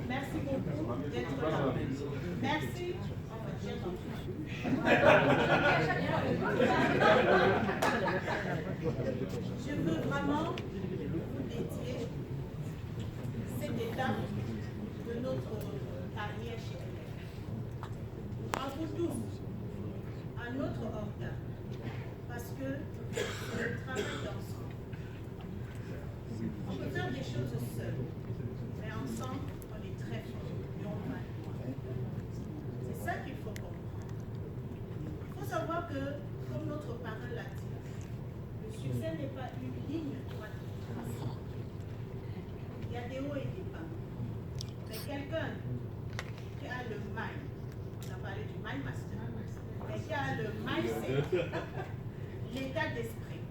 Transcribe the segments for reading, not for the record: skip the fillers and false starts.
Merci beaucoup d'être là. Merci. Je veux vraiment vous dédier cette étape de notre carrière chez elle. À vous tous, à notre organe, parce que c'est le travail d'ensemble. On peut faire des choses seuls, mais ensemble, on est très fort et on va loin. C'est ça qu'il faut comprendre. Il faut savoir que, comme notre parrain l'a dit, le succès n'est pas une ligne droite. Il y a des hauts et des bas. Mais quelqu'un qui a le mind, on a parlé du mind master, mais qui a le mindset, l'état d'esprit.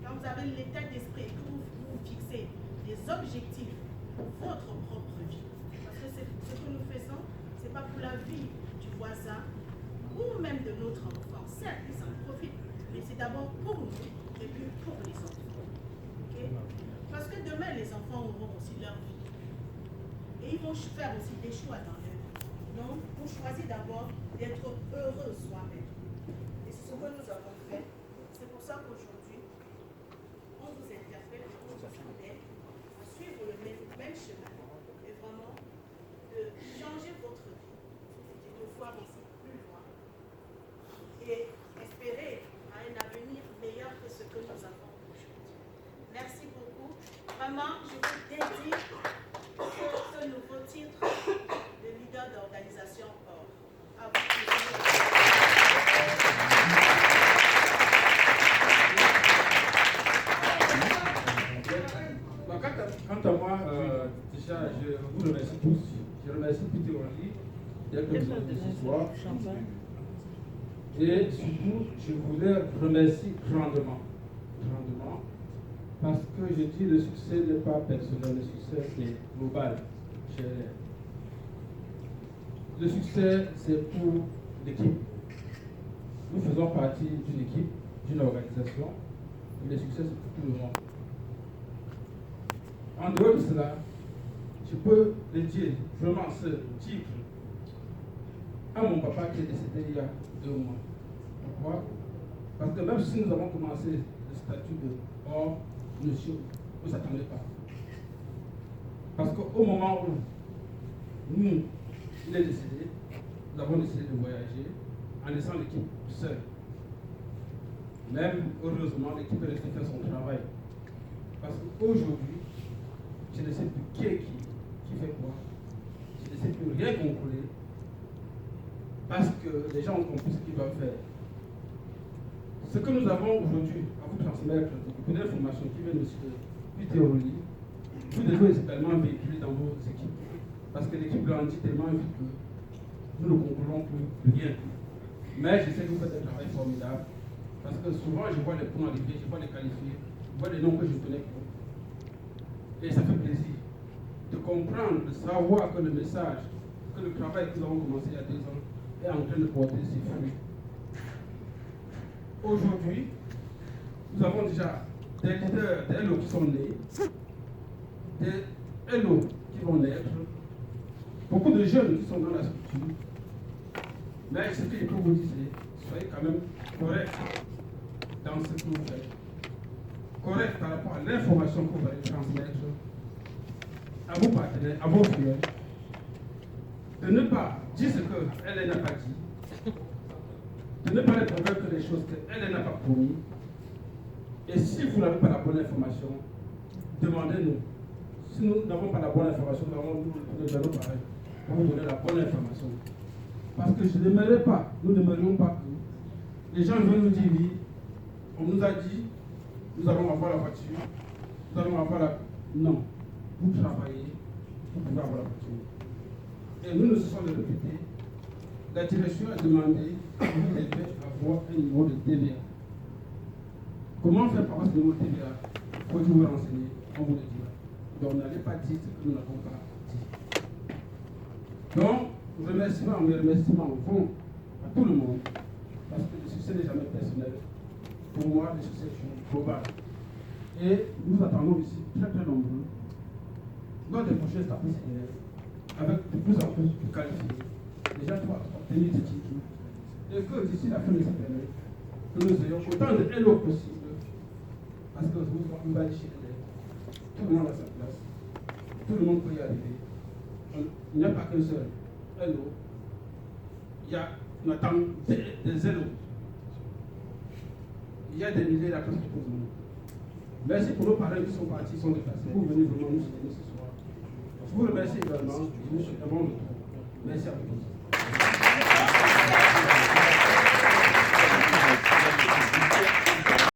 Quand vous avez l'état d'esprit et que vous fixez des objectifs pour votre propre vie, parce que ce que nous faisons, ce n'est pas pour la vie du voisin ou même de notre enfant. Certes, ils en profitent, mais c'est d'abord pour nous et puis pour les enfants. Okay? Parce que demain, les enfants auront aussi leur vie. Et ils vont faire aussi des choix dans leur vie. Donc, on choisit d'abord d'être heureux soi-même. Et c'est ce que nous avons fait. C'est pour ça qu'aujourd'hui, on vous interpelle, on vous appelle à suivre le même chemin et vraiment de changer votre vie et de voir aussi plus loin et espérer à un avenir meilleur que ce que nous avons aujourd'hui. Merci beaucoup. Vraiment, je vous dédie ce nouveau titre de leader d'organisation OR. À vous. Quant à moi, déjà, je vous remercie tous. Je remercie Peter Henry d'être venu ce soir. Et surtout, je voulais remercier grandement, parce que je dis le succès n'est pas personnel, le succès c'est global. Le succès c'est pour l'équipe. Nous faisons partie d'une équipe, d'une organisation, et le succès c'est pour tout le monde. En dehors de cela, je peux le dire, vraiment ce titre, à mon papa qui est décédé il y a 2 mois. Pourquoi? Parce que même si nous avons commencé le statut de hors, monsieur, on ne s'attendait pas. Parce qu'au moment où nous, il est décédé, nous avons décidé de voyager en laissant l'équipe seule. Même, heureusement, l'équipe est restée faire son travail. Parce qu'aujourd'hui, je ne sais plus qui est qui fait quoi. Je ne sais plus rien contrôler. Parce que les gens ont compris ce qu'ils doivent faire. Ce que nous avons aujourd'hui à vous transmettre, beaucoup d'informations qui viennent aussi de Peter Henry, vous devez également véhiculer dans vos équipes. Parce que l'équipe grandit tellement vite que nous ne contrôlons plus rien. Mais je sais que vous faites un travail formidable. Parce que souvent, je vois les points arriver, je vois les qualifier, je vois des noms que je connais pas. Et ça fait plaisir de comprendre, de savoir que le message, que le travail que nous avons commencé il y a 2 ans est en train de porter ses fruits. Aujourd'hui, nous avons déjà des leaders, des LO qui sont nés, des LO qui vont naître, beaucoup de jeunes qui sont dans la structure. Mais ce que je peux vous dire, c'est soyez quand même correct dans ce que vous faites. Correct par rapport à l'information que vous allez transmettre à vos partenaires, à vos frères, de ne pas dire ce qu'elle n'a pas dit, de ne pas être avec les choses qu'elle n'a pas promis. Et si vous n'avez pas la bonne information, demandez-nous. Si nous n'avons pas la bonne information, nous allons pareil pour vous donner la bonne information. Parce que je n'aimerais pas, nous n'aimerions pas que les gens viennent nous dire oui, on nous a dit, nous allons avoir la voiture, nous allons avoir la... Non, vous travaillez, vous pouvez avoir la voiture. Et nous ne cessons de répéter, la direction a demandé que vous devez avoir un niveau de TVA. Comment faire pour avoir ce niveau de TVA? Il faut vous renseigner, on vous le dira. Donc n'allez pas dire ce que nous n'avons pas dit. Donc, mes remerciements vont à tout le monde, parce que le succès n'est jamais personnel. tournoi de succession globale. Et nous attendons ici très très nombreux lors des prochaines étapes séminaires, avec de plus en plus de qualifiés, déjà pour obtenir ce titre, et que d'ici la fin de cette année, que nous ayons autant de hello possible, parce que vous allez chez tout le monde a sa place, tout le monde peut y arriver. Il n'y a pas qu'un seul hello, on attend des hello. Il y a des milliers d'acteurs qui posent le monde. Merci pour nos parents qui sont partis, qui sont déplacés. Vous venez vraiment nous soutenir ce soir. Je vous remercie également et nous souhaitons le tout. Merci à vous tous.